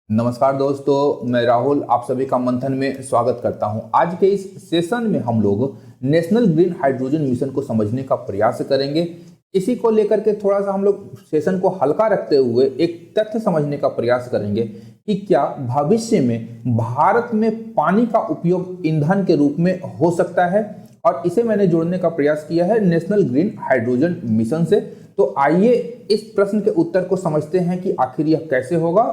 नमस्कार दोस्तों, मैं राहुल आप सभी का मंथन में स्वागत करता हूं। आज के इस सेशन में हम लोग नेशनल ग्रीन हाइड्रोजन मिशन को समझने का प्रयास करेंगे। इसी को लेकर के थोड़ा सा हम लोग सेशन को हल्का रखते हुए एक तथ्य समझने का प्रयास करेंगे कि क्या भविष्य में भारत में पानी का उपयोग ईंधन के रूप में हो सकता है, और इसे मैंने जोड़ने का प्रयास किया है नेशनल ग्रीन हाइड्रोजन मिशन से। तो आइए इस प्रश्न के उत्तर को समझते हैं कि आखिर यह कैसे होगा।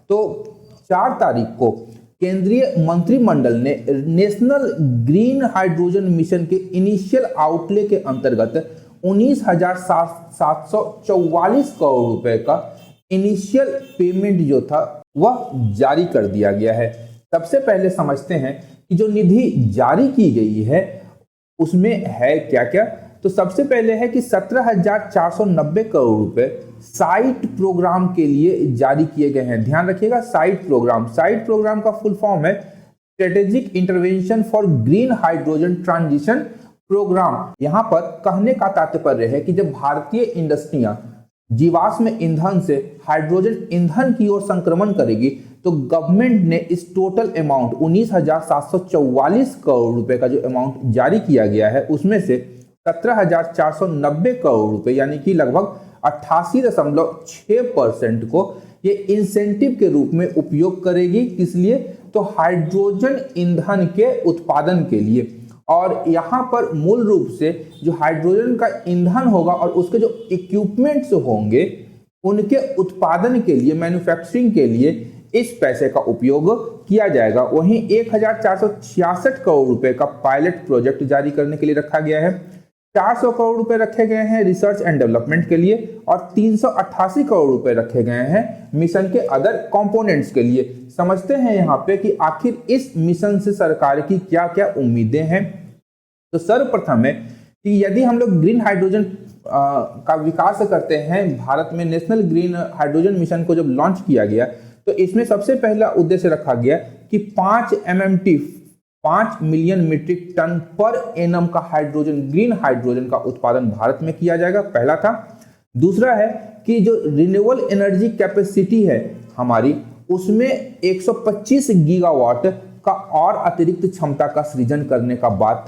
तो 4 तारीख को केंद्रीय मंत्रिमंडल ने नेशनल ग्रीन हाइड्रोजन मिशन के इनिशियल आउटले के अंतर्गत 19,744 करोड़ रुपए का इनिशियल पेमेंट जो था वह जारी कर दिया गया है। सबसे पहले समझते हैं कि जो निधि जारी की गई है उसमें है क्या क्या। तो सबसे पहले है कि 17,490 करोड़ रुपए साइट प्रोग्राम के लिए जारी किए गए हैं। ध्यान रखिएगा, साइट प्रोग्राम का फुल फॉर्म है strategic intervention for green hydrogen transition programme. यहां पर कहने का तात्पर्य है कि जब भारतीय इंडस्ट्रियां जीवाश्म ईंधन से हाइड्रोजन ईंधन की ओर संक्रमण करेगी तो गवर्नमेंट ने इस टोटल अमाउंट 19,744 करोड़ रुपए का जो अमाउंट जारी किया गया है उसमें से 17,490 करोड़ रुपए यानी कि लगभग 88.6% को ये इंसेंटिव के रूप में उपयोग करेगी। किस लिए? तो हाइड्रोजन ईंधन के उत्पादन के लिए। और यहाँ पर मूल रूप से जो हाइड्रोजन का ईंधन होगा और उसके जो इक्विपमेंट्स होंगे उनके उत्पादन के लिए, मैन्युफैक्चरिंग के लिए इस पैसे का उपयोग किया जाएगा। वहीं 1,466 करोड़ रुपए का पायलट प्रोजेक्ट जारी करने के लिए रखा गया है। 400 करोड़ रुपए रखे गए हैं रिसर्च एंड डेवलपमेंट के लिए और 388 करोड़ रुपए रखे गए हैं मिशन के अदर कंपोनेंट्स के लिए। समझते हैं यहाँ पे कि आखिर इस मिशन से सरकार की क्या क्या उम्मीदें हैं। तो सर्वप्रथम है कि यदि हम लोग ग्रीन हाइड्रोजन का विकास करते हैं, भारत में नेशनल ग्रीन हाइड्रोजन मिशन को जब लॉन्च किया गया तो इसमें सबसे पहला उद्देश्य रखा गया कि 5 MMT 5 मिलियन मीट्रिक टन पर एनम का हाइड्रोजन, ग्रीन हाइड्रोजन का उत्पादन भारत में किया जाएगा, पहला था। दूसरा है कि जो रिन्यूएबल एनर्जी कैपेसिटी है हमारी उसमें 125 गीगावाट का और अतिरिक्त क्षमता का सृजन करने का बात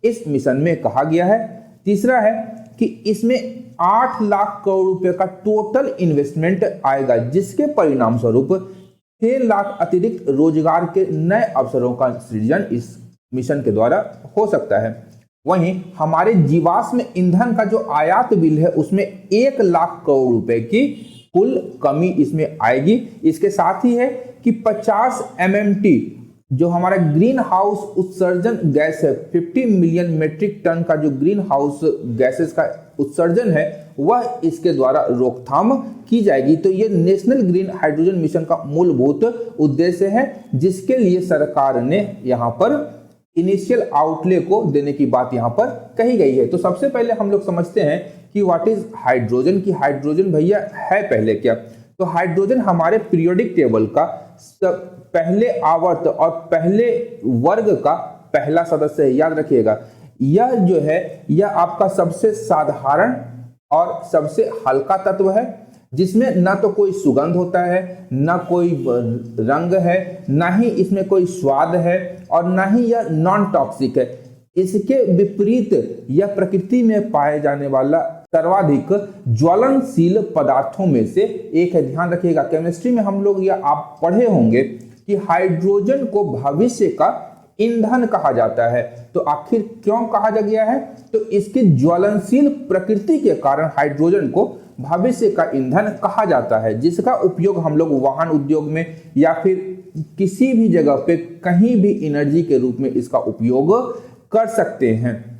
इस मिशन में कहा गया है। तीसरा है कि इसमें 8 लाख करोड़ रुपए का टोटल इन्वेस्टमेंट आएगा जिसके परिणाम स्वरूप 6 लाख अतिरिक्त रोजगार के नए अवसरों का सृजन इस मिशन के द्वारा हो सकता है। वहीं हमारे जीवाश्म ईंधन का जो आयात बिल है उसमें 1 लाख करोड़ रुपए की कुल कमी इसमें आएगी। इसके साथ ही है कि 50 MMT जो हमारा ग्रीन हाउस उत्सर्जन गैस है, 50 मिलियन मीट्रिक टन का जो ग्रीन हाउस गैसेस का उत्सर्जन है वह इसके द्वारा रोकथाम की जाएगी। तो ये नेशनल ग्रीन हाइड्रोजन मिशन का मूलभूत उद्देश्य है जिसके लिए सरकार ने यहाँ पर इनिशियल आउटले को देने की बात यहाँ पर कही गई है। तो सबसे पहले हम लोग समझते हैं कि व्हाट इज हाइड्रोजन, की हाइड्रोजन भैया है पहले क्या। तो हाइड्रोजन हमारे पीरियोडिक टेबल का पहले आवर्त और पहले वर्ग का पहला सदस्य है, याद रखिएगा। यह जो है यह आपका सबसे साधारण और सबसे हल्का तत्व है जिसमें ना तो कोई सुगंध होता है, ना कोई रंग है, ना ही इसमें कोई स्वाद है और ना ही यह नॉन टॉक्सिक है। इसके विपरीत यह प्रकृति में पाए जाने वाला सर्वाधिक ज्वलनशील पदार्थों में से एक है। ध्यान रखिएगा, केमिस्ट्री में हम लोग या आप पढ़े होंगे कि हाइड्रोजन को भविष्य का ईंधन कहा जाता है। तो आखिर क्यों कहा जा गया है? तो इसकी ज्वलनशील प्रकृति के कारण हाइड्रोजन को भविष्य का ईंधन कहा जाता है जिसका उपयोग हम लोग वाहन उद्योग में या फिर किसी भी जगह पे कहीं भी एनर्जी के रूप में इसका उपयोग कर सकते हैं।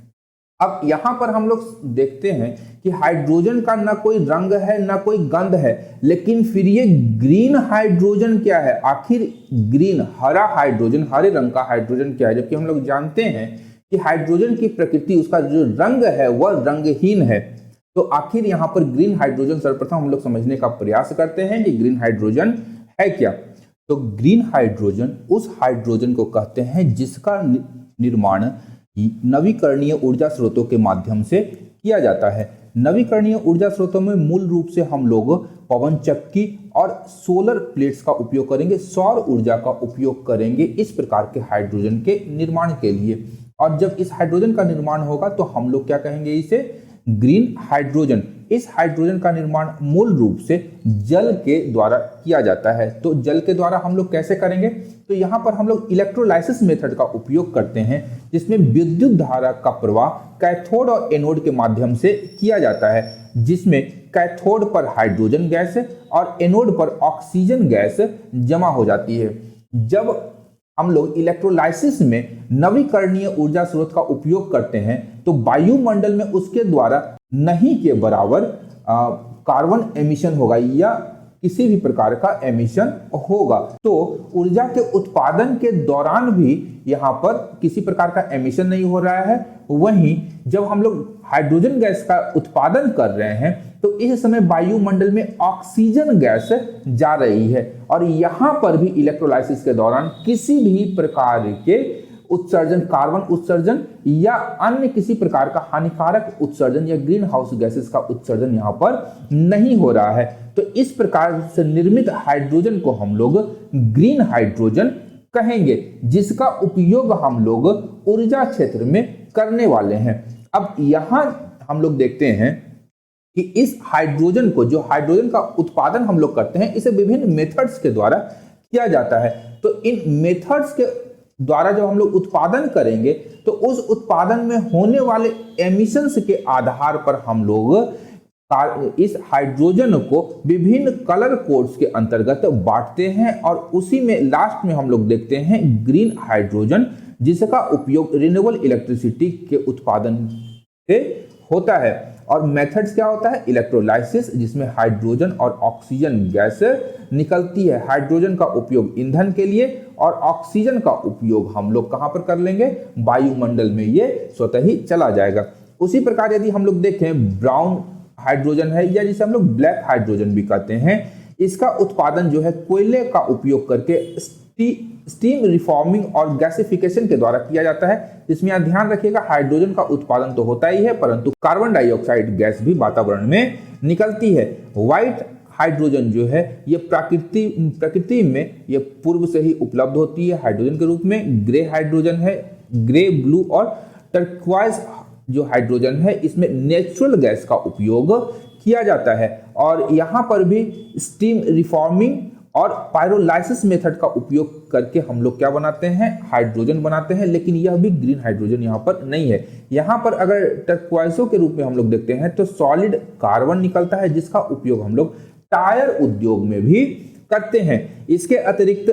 अब यहां पर हम लोग देखते हैं कि हाइड्रोजन का ना कोई रंग है ना कोई गंध है, लेकिन फिर ये ग्रीन हाइड्रोजन क्या है? आखिर ग्रीन, हरा हाइड्रोजन, हरे रंग का हाइड्रोजन क्या है? जबकि हम लोग जानते हैं कि हाइड्रोजन की प्रकृति, उसका जो रंग है वह रंगहीन है। तो आखिर यहाँ पर ग्रीन हाइड्रोजन सर्वप्रथम हम लोग समझने का प्रयास करते हैं कि ग्रीन हाइड्रोजन है क्या। तो ग्रीन हाइड्रोजन उस हाइड्रोजन को कहते हैं जिसका निर्माण नवीकरणीय ऊर्जा स्रोतों के माध्यम से किया जाता है। नवीकरणीय ऊर्जा स्रोतों में मूल रूप से हम लोग पवन चक्की और सोलर प्लेट्स का उपयोग करेंगे, सौर ऊर्जा का उपयोग करेंगे इस प्रकार के हाइड्रोजन के निर्माण के लिए। और जब इस हाइड्रोजन का निर्माण होगा तो हम लोग क्या कहेंगे, इसे ग्रीन हाइड्रोजन। इस हाइड्रोजन का निर्माण मूल रूप से जल के द्वारा किया जाता है। तो जल के द्वारा हम लोग कैसे करेंगे, तो यहाँ पर हम लोग इलेक्ट्रोलाइसिस मेथड का उपयोग करते हैं, जिसमें विद्युत धारा का प्रवाह कैथोड और एनोड के माध्यम से किया जाता है, जिसमें कैथोड पर हाइड्रोजन गैस और एनोड पर ऑक्सीजन गैस जमा हो जाती है। जब हम लोग इलेक्ट्रोलाइसिस में नवीकरणीय ऊर्जा स्रोत का उपयोग करते हैं तो वायुमंडल में उसके द्वारा नहीं के बराबर कार्बन एमिशन होगा या किसी भी प्रकार का एमिशन होगा। तो ऊर्जा के उत्पादन के दौरान भी यहाँ पर किसी प्रकार का एमिशन नहीं हो रहा है। वहीं जब हम लोग हाइड्रोजन गैस का उत्पादन कर रहे हैं तो इस समय वायुमंडल में ऑक्सीजन गैस जा रही है और यहाँ पर भी इलेक्ट्रोलाइसिस के दौरान किसी भी प्रकार के उत्सर्जन, कार्बन उत्सर्जन या अन्य किसी प्रकार का हानिकारक उत्सर्जन या ग्रीन हाउस गैसेस का उत्सर्जन यहाँ पर नहीं हो रहा है। तो इस प्रकार से निर्मित हाइड्रोजन को हम लोग ग्रीन हाइड्रोजन कहेंगे, जिसका उपयोग हम लोग ऊर्जा क्षेत्र में करने वाले हैं। अब यहाँ हम लोग देखते हैं कि इस हाइड्रोजन को, जो हाइड्रोजन का उत्पादन हम लोग करते हैं, इसे विभिन्न मेथड्स के द्वारा किया जाता है। तो इन मेथड्स के द्वारा जब हम लोग उत्पादन करेंगे तो उस उत्पादन में होने वाले एमिशंस के आधार पर हम लोग इस हाइड्रोजन को विभिन्न कलर कोड्स के अंतर्गत बांटते हैं और उसी में लास्ट में हम लोग देखते हैं ग्रीन हाइड्रोजन, जिसका उपयोग रिन्यूएबल इलेक्ट्रिसिटी के उत्पादन से होता है। और मेथड्स क्या होता है, इलेक्ट्रोलाइसिस, जिसमें हाइड्रोजन और ऑक्सीजन गैस निकलती है। हाइड्रोजन का उपयोग ईंधन के लिए और ऑक्सीजन का उपयोग हम लोग कहां पर कर लेंगे, वायुमंडल में ये स्वतः ही चला जाएगा। उसी प्रकार यदि हम लोग देखें ब्राउन हाइड्रोजन है या जिसे हम लोग ब्लैक हाइड्रोजन भी कहते हैं, इसका उत्पादन जो है कोयले का उपयोग करके स्टीम रिफॉर्मिंग और गैसिफिकेशन के द्वारा किया जाता है। इसमें आप ध्यान रखिएगा, हाइड्रोजन का उत्पादन तो होता ही है परंतु कार्बन डाइऑक्साइड गैस भी वातावरण में निकलती है। व्हाइट हाइड्रोजन जो है ये प्रकृति में ये पूर्व से ही उपलब्ध होती है हाइड्रोजन के रूप में। ग्रे हाइड्रोजन है, ग्रे, ब्लू और टर्क्वाइज जो हाइड्रोजन है, इसमें नेचुरल गैस का उपयोग किया जाता है। और यहाँ पर भी स्टीम रिफॉर्मिंग और पायरोलाइसिस मेथड का उपयोग करके हम लोग क्या बनाते हैं, हाइड्रोजन बनाते हैं। लेकिन यह भी ग्रीन हाइड्रोजन यहाँ पर नहीं है। यहाँ पर अगर टर्क्वाइजो के रूप में हम लोग देखते हैं तो सॉलिड कार्बन निकलता है, जिसका उपयोग हम लोग टायर उद्योग में भी करते हैं। इसके अतिरिक्त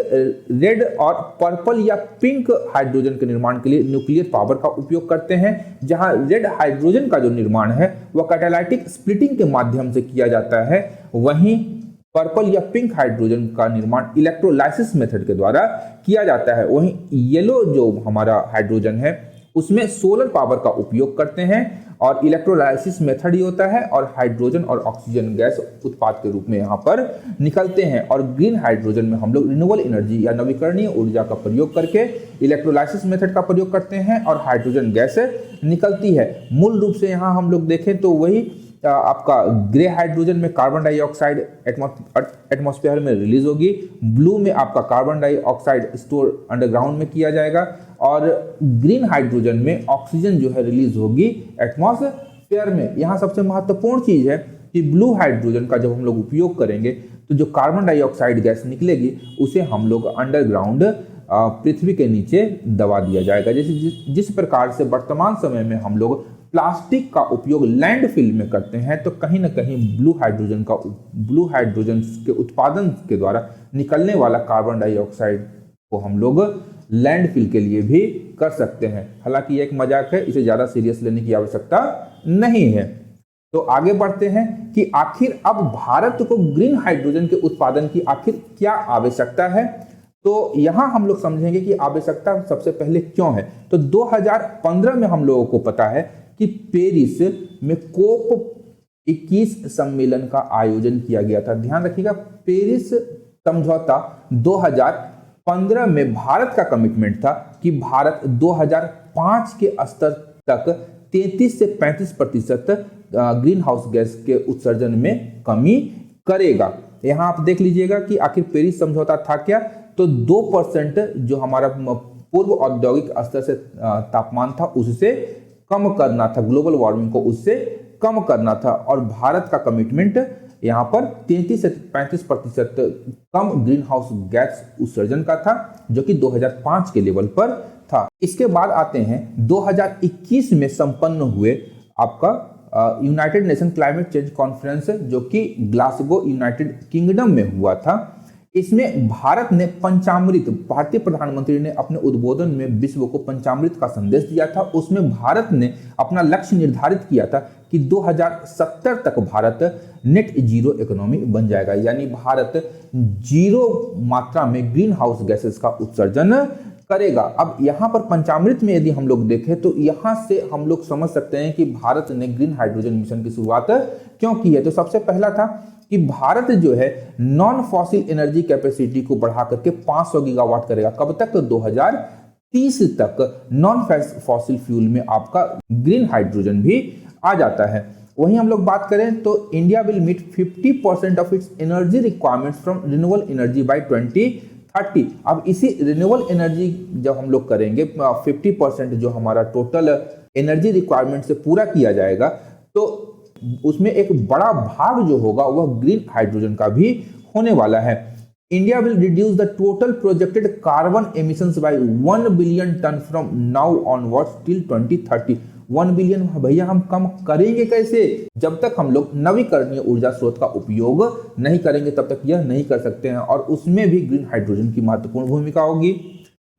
रेड और पर्पल या पिंक हाइड्रोजन के निर्माण के लिए न्यूक्लियर पावर का उपयोग करते हैं। जहां रेड हाइड्रोजन का जो निर्माण है वह कैटालाइटिक स्प्लिटिंग के माध्यम से किया जाता है, वहीं पर्पल या पिंक हाइड्रोजन का निर्माण इलेक्ट्रोलाइसिस मेथड के द्वारा किया जाता है। वहीं येलो जो हमारा हाइड्रोजन है उसमें सोलर पावर का उपयोग करते हैं और इलेक्ट्रोलाइसिस मेथड ही होता है और हाइड्रोजन और ऑक्सीजन गैस उत्पाद के रूप में यहाँ पर निकलते हैं। और ग्रीन हाइड्रोजन में हम लोग रिन्यूएबल एनर्जी या नवीकरणीय ऊर्जा का प्रयोग करके इलेक्ट्रोलाइसिस मेथड का प्रयोग करते हैं और हाइड्रोजन गैस निकलती है। मूल रूप से यहाँ हम लोग देखें तो वही आपका ग्रे हाइड्रोजन में कार्बन डाइऑक्साइड एटमॉस्फेयर में रिलीज होगी, ब्लू में आपका कार्बन डाइऑक्साइड स्टोर अंडरग्राउंड में किया जाएगा और ग्रीन हाइड्रोजन में ऑक्सीजन जो है रिलीज होगी एटमॉस्फेयर में। यहाँ सबसे महत्वपूर्ण चीज है कि ब्लू हाइड्रोजन का जब हम लोग उपयोग करेंगे तो जो कार्बन डाइऑक्साइड गैस निकलेगी उसे हम लोग अंडरग्राउंड पृथ्वी के नीचे दबा दिया जाएगा। जैसे जिस प्रकार से वर्तमान समय में हम लोग प्लास्टिक का उपयोग लैंडफिल में करते हैं, तो कहीं ना कहीं ब्लू हाइड्रोजन के उत्पादन के द्वारा निकलने वाला कार्बन डाइऑक्साइड को हम लोग लैंडफिल के लिए भी कर सकते हैं। हालांकि यह एक मजाक है, इसे ज्यादा सीरियस लेने की आवश्यकता नहीं है। तो आगे बढ़ते हैं कि आखिर अब भारत को ग्रीन हाइड्रोजन के उत्पादन की आखिर क्या आवश्यकता है। तो यहां हम लोग समझेंगे कि आवश्यकता सबसे पहले क्यों है। तो 2015 में हम लोगों को पता है कि पेरिस में COP21 सम्मेलन का आयोजन किया गया था। ध्यान रखिएगा, पेरिस समझौता 2015 में भारत का कमिटमेंट था कि भारत 2005 के स्तर तक 33 से 35% ग्रीन हाउस गैस के उत्सर्जन में कमी करेगा। यहाँ आप देख लीजिएगा कि आखिर पेरिस समझौता था क्या, तो 2% जो हमारा पूर्व औद्योगिक स्तर से तापमान था उससे कम करना था, ग्लोबल वार्मिंग को उससे कम करना था। और भारत का कमिटमेंट यहाँ पर 33 से 35% कम ग्रीन हाउस गैस उत्सर्जन का था, जो कि 2005 के लेवल पर था। इसके बाद आते हैं 2021 में संपन्न हुए आपका United nation climate change conference, जो कि ग्लासगो यूनाइटेड किंगडम में हुआ था। इसमें भारत ने पंचामृत, भारतीय प्रधानमंत्री ने अपने उद्बोधन में विश्व को पंचामृत का संदेश दिया था। उसमें भारत ने अपना लक्ष्य निर्धारित किया था कि 2070 तक भारत नेट जीरो इकोनॉमी बन जाएगा, यानी भारत जीरो मात्रा में ग्रीन हाउस गैसेस का उत्सर्जन करेगा। अब यहाँ पर पंचामृत में यदि हम लोग देखें तो यहाँ से हम लोग समझ सकते हैं कि भारत ने ग्रीन हाइड्रोजन मिशन की शुरुआत क्यों की है। तो सबसे पहला था कि भारत जो है नॉन फॉसिल एनर्जी कैपेसिटी को बढ़ा करके 500 गीगावाट करेगा। कब तक? तो 2030 तक नॉन फॉसिल फ्यूल में आपका ग्रीन हाइड्रोजन भी आ जाता है। वहीं हम लोग बात करें तो India will meet 50% of its energy requirements from renewable energy by 2030। अब इसी रिन्यूएबल एनर्जी जब हम लोग करेंगे 50% जो हमारा टोटल एनर्जी रिक्वायरमेंट से पूरा किया जाएगा, तो उसमें एक बड़ा भाग जो होगा वह ग्रीन हाइड्रोजन का भी होने वाला है। India will reduce the total projected carbon emissions by 1 billion tonne from now onwards till 2030। 1 billion भैया हम कम करेंगे कैसे? जब तक हम लोग नवीकरणीय ऊर्जा स्रोत का उपयोग नहीं करेंगे तब तक यह नहीं कर सकते हैं, और उसमें भी ग्रीन हाइड्रोजन की महत्वपूर्ण भूमिका होगी।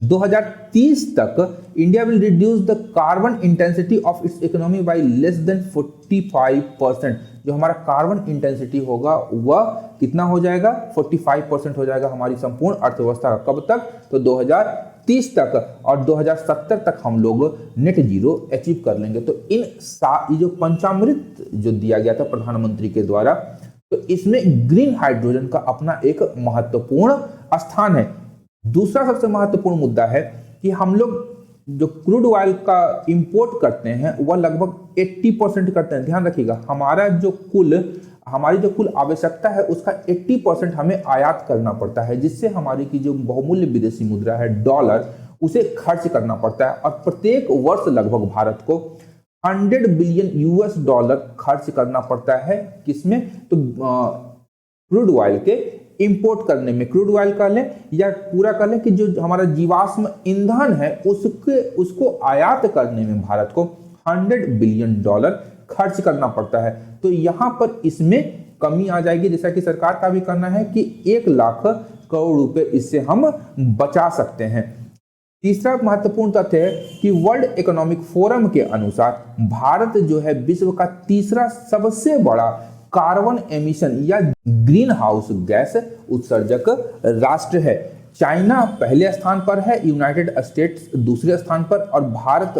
2030 तक India will reduce the carbon intensity of its economy bye less than 45%। जो हमारा कार्बन इंटेंसिटी होगा वह कितना हो जाएगा? 45% हो जाएगा हमारी संपूर्ण अर्थव्यवस्था का। कब तक? तो 2030 तक, और 2070 तक हम लोग नेट जीरो अचीव कर लेंगे। तो ये जो पंचामृत जो दिया गया था प्रधानमंत्री के द्वारा, तो इसमें ग्रीन हाइड्रोजन का अपना एक महत्वपूर्ण स्थान है। दूसरा सबसे महत्वपूर्ण मुद्दा है कि हम लोग जो क्रूड ऑयल का इंपोर्ट करते हैं वह लगभग 80% करते हैं। ध्यान रखिएगा, हमारी जो कुल आवश्यकता है उसका 80% हमें आयात करना पड़ता है, जिससे हमारी की जो बहुमूल्य विदेशी मुद्रा है डॉलर, उसे खर्च करना पड़ता है। और प्रत्येक वर्ष लगभग भारत को 100 बिलियन यूएस डॉलर खर्च करना पड़ता है। किसमें? तो क्रूड ऑयल के इंपोर्ट करने में। क्रूड ऑयल का लें या पूरा कर लें कि जो हमारा जीवाश्म ईंधन है उसको आयात करने में भारत को 100 बिलियन डॉलर खर्च करना पड़ता है। तो यहाँ पर इसमें कमी आ जाएगी, जैसा कि सरकार का भी करना है कि 1 लाख करोड़ रुपए इससे हम बचा सकते हैं। तीसरा महत्वपूर्ण तथ्य है कि वर्ल्ड इकोनॉमिक फोरम के अनुसार भारत जो है विश्व का तीसरा सबसे बड़ा कार्बन एमिशन या ग्रीन हाउस गैस उत्सर्जक राष्ट्र है। चाइना पहले स्थान पर है, यूनाइटेड स्टेट्स दूसरे स्थान पर, और भारत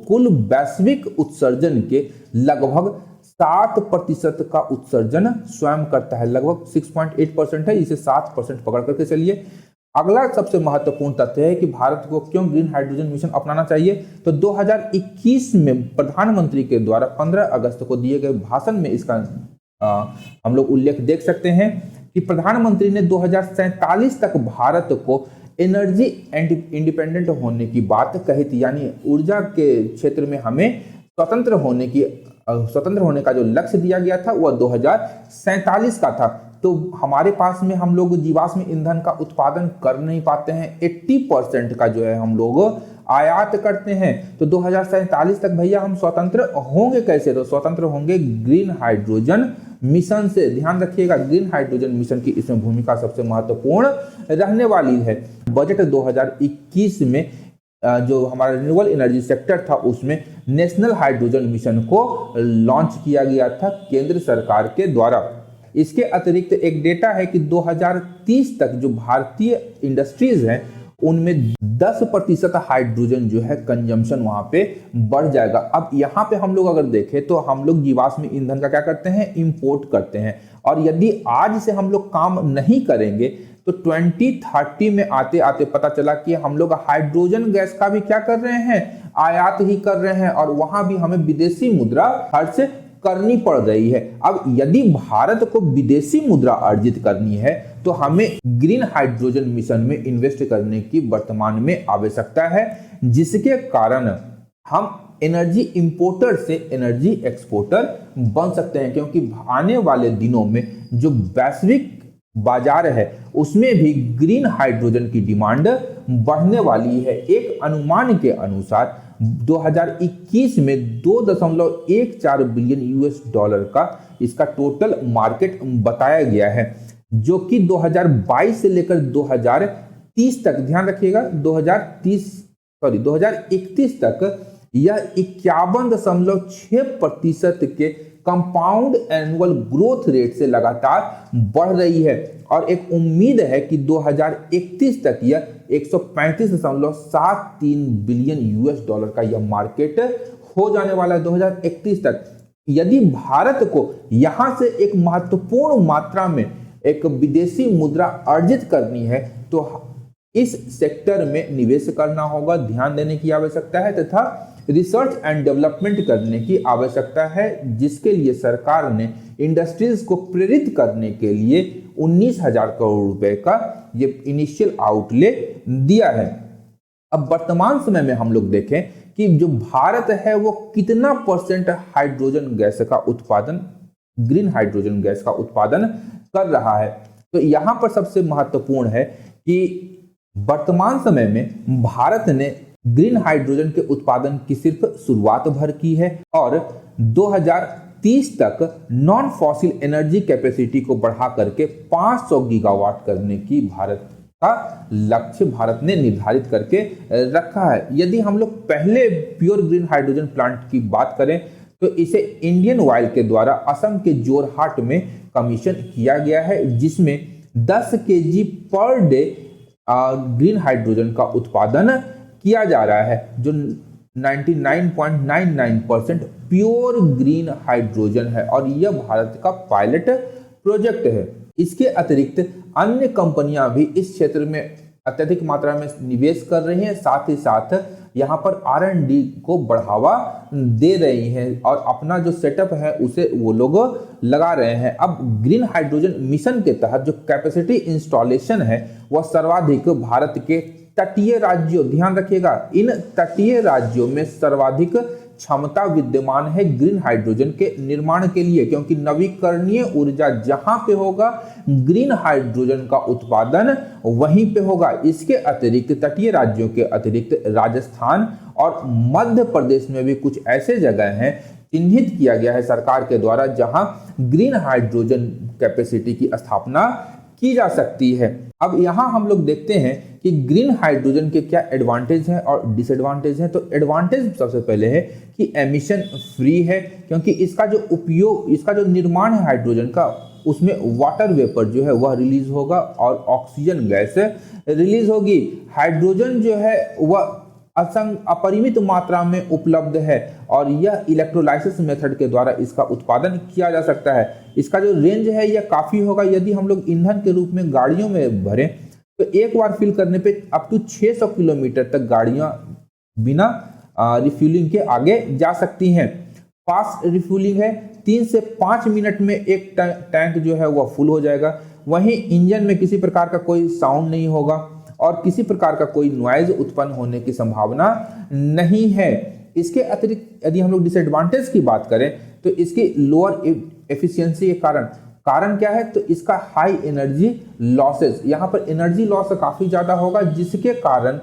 कुल वैश्विक उत्सर्जन के लगभग 7% का उत्सर्जन स्वयं करता है। लगभग 6.8% है, इसे 7% पकड़ करके चलिए। अगला सबसे महत्वपूर्ण तथ्य है कि भारत को क्यों ग्रीन हाइड्रोजन मिशन अपनाना चाहिए। तो 2021 में प्रधानमंत्री के द्वारा 15 अगस्त को दिए गए भाषण में इसका हम लोग उल्लेख देख सकते हैं कि प्रधानमंत्री ने 2047 तक भारत को एनर्जी इंडिपेंडेंट होने की बात कही थी, यानी ऊर्जा के क्षेत्र में हमें स्वतंत्र होने का जो लक्ष्य दिया गया था वह 2047 का था। तो हमारे पास में हम लोग जीवाश्म ईंधन का उत्पादन कर नहीं पाते हैं, 80% का जो है हम लोग आयात करते हैं। तो 2047 तक भैया हम स्वतंत्र होंगे कैसे? तो स्वतंत्र होंगे ग्रीन हाइड्रोजन मिशन से। ध्यान रखिएगा, ग्रीन हाइड्रोजन मिशन की इसमें भूमिका सबसे महत्वपूर्ण रहने वाली है। बजट 2021 में जो हमारा रिन्यूएबल एनर्जी सेक्टर था उसमें नेशनल हाइड्रोजन मिशन को लॉन्च किया गया था केंद्र सरकार के द्वारा। इसके अतिरिक्त एक डेटा है कि 2030 तक जो भारतीय इंडस्ट्रीज हैं उनमें 10% हाइड्रोजन जो है कंजम्पशन वहां पे बढ़ जाएगा। अब यहाँ पे हम लोग अगर देखें तो हम लोग जीवाश्म ईंधन का क्या करते हैं? इंपोर्ट करते हैं, और यदि आज से हम लोग काम नहीं करेंगे तो 2030 में आते आते पता चला कि हम लोग हाइड्रोजन गैस का भी क्या कर रहे हैं? आयात ही कर रहे हैं, और वहां भी हमें विदेशी मुद्रा खर्च करनी पड़ रही है। अब यदि भारत को विदेशी मुद्रा अर्जित करनी है तो हमें ग्रीन हाइड्रोजन मिशन में इन्वेस्ट करने की वर्तमान में आवश्यकता है, जिसके कारण हम एनर्जी इंपोर्टर से एनर्जी एक्सपोर्टर बन सकते हैं, क्योंकि आने वाले दिनों में जो वैश्विक बाजार है उसमें भी ग्रीन हाइड्रोजन की डिमांड बढ़ने वाली है। एक अनुमान के अनुसार 2021 में 2.14 बिलियन यूएस डॉलर का इसका टोटल मार्केट बताया गया है, जो कि 2022 से लेकर 2030 तक, ध्यान रखिएगा 2031 तक यह 51.6% के कंपाउंड एनुअल ग्रोथ रेट से लगातार बढ़ रही है और एक उम्मीद है कि 2031 तक यह 135.73 बिलियन यूएस डॉलर का यह मार्केट हो जाने वाला है 2031 तक। यदि भारत को यहां से एक महत्वपूर्ण मात्रा में एक विदेशी मुद्रा अर्जित करनी है तो इस सेक्टर में निवेश करना होगा, ध्यान देने की आवश्यकता है तथा रिसर्च एंड डेवलपमेंट करने की आवश्यकता है, जिसके लिए सरकार ने इंडस्ट्रीज को प्रेरित करने के लिए 19,000 करोड़ रुपए का ये इनिशियल आउटले दिया है। अब वर्तमान समय में हम लोग देखें कि जो भारत है वो कितना % हाइड्रोजन गैस का उत्पादन, ग्रीन हाइड्रोजन गैस का उत्पादन कर रहा है। तो यहाँ पर सबसे महत्वपूर्ण है कि वर्तमान समय में भारत ने ग्रीन हाइड्रोजन के उत्पादन की सिर्फ शुरुआत भर की है और 2030 तक नॉन फॉसिल एनर्जी कैपेसिटी को बढ़ा करके 500 गीगावाट करने की भारत का लक्ष्य भारत ने निर्धारित करके रखा है। यदि हम लोग पहले प्योर ग्रीन हाइड्रोजन प्लांट की बात करें तो इसे इंडियन ऑयल के द्वारा असम के जोरहाट में कमीशन किया गया है, जिसमें 10 kg per day green hydrogen का उत्पादन किया जा रहा है, जो 99.99% प्योर ग्रीन हाइड्रोजन है और यह भारत का पायलट प्रोजेक्ट है। इसके अतिरिक्त अन्य कंपनियां भी इस क्षेत्र में अत्यधिक मात्रा में निवेश कर रही हैं, साथ ही साथ यहाँ पर R&D को बढ़ावा दे रही हैं और अपना जो सेटअप है उसे वो लोग लगा रहे हैं। अब ग्रीन हाइड्रोजन मिशन के तहत जो कैपेसिटी इंस्टॉलेशन है वह सर्वाधिक भारत के तटीय राज्यों, ध्यान रखिएगा इन तटीय राज्यों में सर्वाधिक क्षमता विद्यमान है ग्रीन हाइड्रोजन के निर्माण के लिए, क्योंकि नवीकरणीय ऊर्जा जहां पे होगा ग्रीन हाइड्रोजन का उत्पादन वहीं पे होगा। इसके अतिरिक्त तटीय राज्यों के अतिरिक्त राजस्थान और मध्य प्रदेश में भी कुछ ऐसे जगह हैं चिन्हित किया गया है सरकार के द्वारा जहां ग्रीन हाइड्रोजन कैपेसिटी की स्थापना की जा सकती है। अब यहाँ हम लोग देखते हैं कि ग्रीन हाइड्रोजन के क्या एडवांटेज हैं और डिसएडवांटेज हैं। तो एडवांटेज सबसे पहले है कि एमिशन फ्री है, क्योंकि इसका जो उपयोग, इसका जो निर्माण है हाइड्रोजन का, उसमें वाटर वेपर जो है वह रिलीज होगा और ऑक्सीजन गैस रिलीज होगी। हाइड्रोजन जो है वह अपरिमित मात्रा में उपलब्ध है और यह इलेक्ट्रोलाइसिस मेथड के द्वारा इसका उत्पादन किया जा सकता है। इसका जो रेंज है यह काफी होगा। यदि हम लोग ईंधन के रूप में गाड़ियों में भरें तो एक बार फिल करने पे अप टू 600 किलोमीटर तक गाड़ियां बिना रिफ्यूलिंग के आगे जा सकती हैं। फास्ट रिफ्यूलिंग है, 3 से 5 मिनट में एक टैंक जो है वह फुल हो जाएगा। वहीं इंजन में किसी प्रकार का कोई साउंड नहीं होगा और किसी प्रकार का कोई नॉइज उत्पन्न होने की संभावना नहीं है। इसके अतिरिक्त यदि हम लोग डिसएडवांटेज की बात करें तो इसकी लोअर एफिशिएंसी के कारण क्या है, तो इसका हाई एनर्जी लॉसेस, यहाँ पर एनर्जी लॉस काफी ज्यादा होगा, जिसके कारण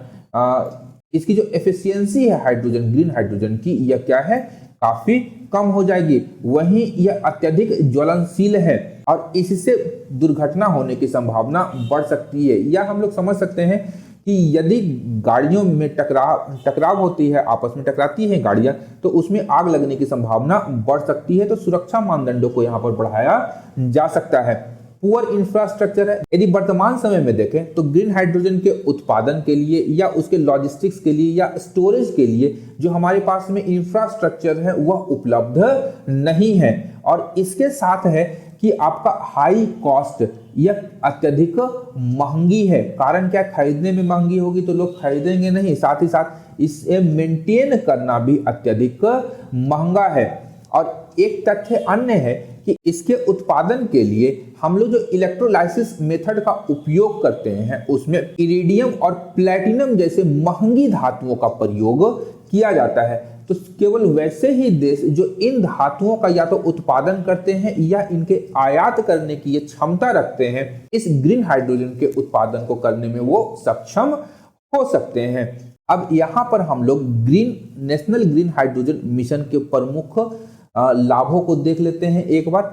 इसकी जो एफिशिएंसी है हाइड्रोजन, ग्रीन हाइड्रोजन की, यह क्या है, काफी कम हो जाएगी। वहीं यह अत्यधिक ज्वलनशील है और इससे दुर्घटना होने की संभावना बढ़ सकती है। या हम लोग समझ सकते हैं कि यदि गाड़ियों में टकराव होती है, आपस में टकराती हैं गाड़ियां, तो उसमें आग लगने की संभावना बढ़ सकती है। तो सुरक्षा मानदंडों को यहाँ पर बढ़ाया जा सकता है। पुअर इंफ्रास्ट्रक्चर है। यदि वर्तमान समय में देखें तो ग्रीन हाइड्रोजन के उत्पादन के लिए या उसके लॉजिस्टिक्स के लिए या स्टोरेज के लिए जो हमारे पास में इंफ्रास्ट्रक्चर है वह उपलब्ध नहीं है। और इसके साथ है कि आपका हाई कॉस्ट, यह अत्यधिक महंगी है। कारण क्या, खरीदने में महंगी होगी तो लोग खरीदेंगे नहीं, साथ ही साथ इसे मेंटेन करना भी अत्यधिक महंगा है। और एक तथ्य अन्य है कि इसके उत्पादन के लिए हम लोग जो इलेक्ट्रोलाइसिस मेथड का उपयोग करते हैं उसमें इरिडियम और प्लैटिनम जैसे महंगी धातुओं का प्रयोग किया जाता है। तो केवल वैसे ही देश जो इन धातुओं का या तो उत्पादन करते हैं या इनके आयात करने की ये क्षमता रखते हैं, इस ग्रीन हाइड्रोजन के उत्पादन को करने में वो सक्षम हो सकते हैं। अब यहाँ पर हम लोग नेशनल ग्रीन हाइड्रोजन मिशन के प्रमुख लाभों को देख लेते हैं एक बार।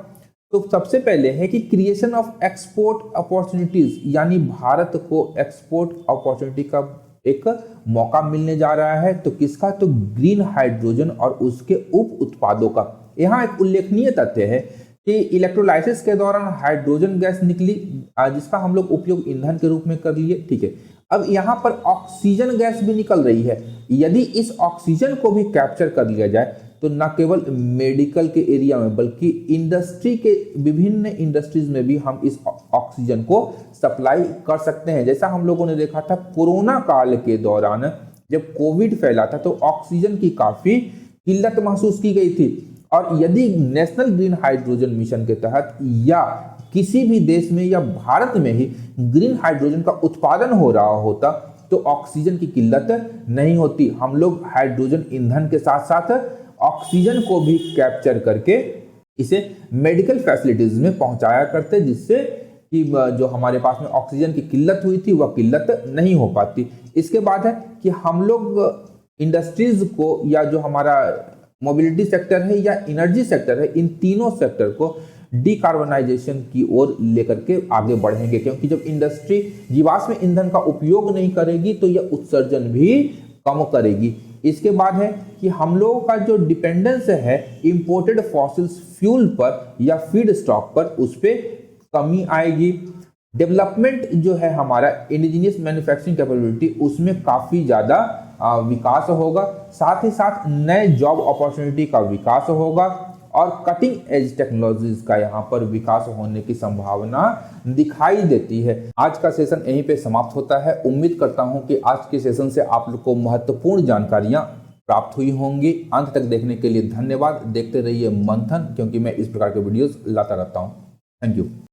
तो सबसे पहले है कि क्रिएशन ऑफ एक्सपोर्ट अपॉर्चुनिटीज, यानी भारत को एक्सपोर्ट अपॉर्चुनिटी का एक मौका मिलने जा रहा है। तो किसका? तो ग्रीन हाइड्रोजन और उसके उप उत्पादों का। यहाँ एक उल्लेखनीय तथ्य है कि इलेक्ट्रोलाइसिस के दौरान हाइड्रोजन गैस निकली जिसका हम लोग उपयोग ईंधन के रूप में कर लिए, ठीक है। अब यहाँ पर ऑक्सीजन गैस भी निकल रही है। यदि इस ऑक्सीजन को भी कैप्चर कर लिया जाए तो न केवल मेडिकल के एरिया में बल्कि इंडस्ट्री के विभिन्न इंडस्ट्रीज में भी हम इस ऑक्सीजन को सप्लाई कर सकते हैं। जैसा हम लोगों ने देखा था कोरोना काल के दौरान जब कोविड फैला था तो ऑक्सीजन की काफी किल्लत महसूस की गई थी। और यदि नेशनल ग्रीन हाइड्रोजन मिशन के तहत या किसी भी देश में या भारत में ही ग्रीन हाइड्रोजन का उत्पादन हो रहा होता तो ऑक्सीजन की किल्लत नहीं होती। हम लोग हाइड्रोजन ईंधन के साथ साथ ऑक्सीजन को भी कैप्चर करके इसे मेडिकल फैसिलिटीज में पहुंचाया करते, जिससे कि जो हमारे पास में ऑक्सीजन की किल्लत हुई थी वह किल्लत नहीं हो पाती। इसके बाद है कि हम लोग इंडस्ट्रीज को या जो हमारा मोबिलिटी सेक्टर है या एनर्जी सेक्टर है, इन तीनों सेक्टर को डिकार्बनाइजेशन की ओर लेकर के आगे बढ़ेंगे, क्योंकि जब इंडस्ट्री जीवाश्म ईंधन का उपयोग नहीं करेगी तो यह उत्सर्जन भी कम करेगी। इसके बाद है कि हम लोगों का जो डिपेंडेंस है इंपोर्टेड फॉसिल्स फ्यूल पर या फीड स्टॉक पर, उस पर कमी आएगी। डेवलपमेंट जो है हमारा इंडिजिनियस मैन्युफैक्चरिंग कैपेबिलिटी, उसमें काफी ज्यादा विकास होगा। साथ ही साथ नए जॉब अपॉर्चुनिटी का विकास होगा और कटिंग एज टेक्नोलॉजीज का यहाँ पर विकास होने की संभावना दिखाई देती है। आज का सेशन यहीं पे समाप्त होता है। उम्मीद करता हूँ कि आज के सेशन से आप लोग को महत्वपूर्ण जानकारियां प्राप्त हुई होंगी। अंत तक देखने के लिए धन्यवाद। देखते रहिए मंथन, क्योंकि मैं इस प्रकार के वीडियोस लाता रहता हूँ। Thank you.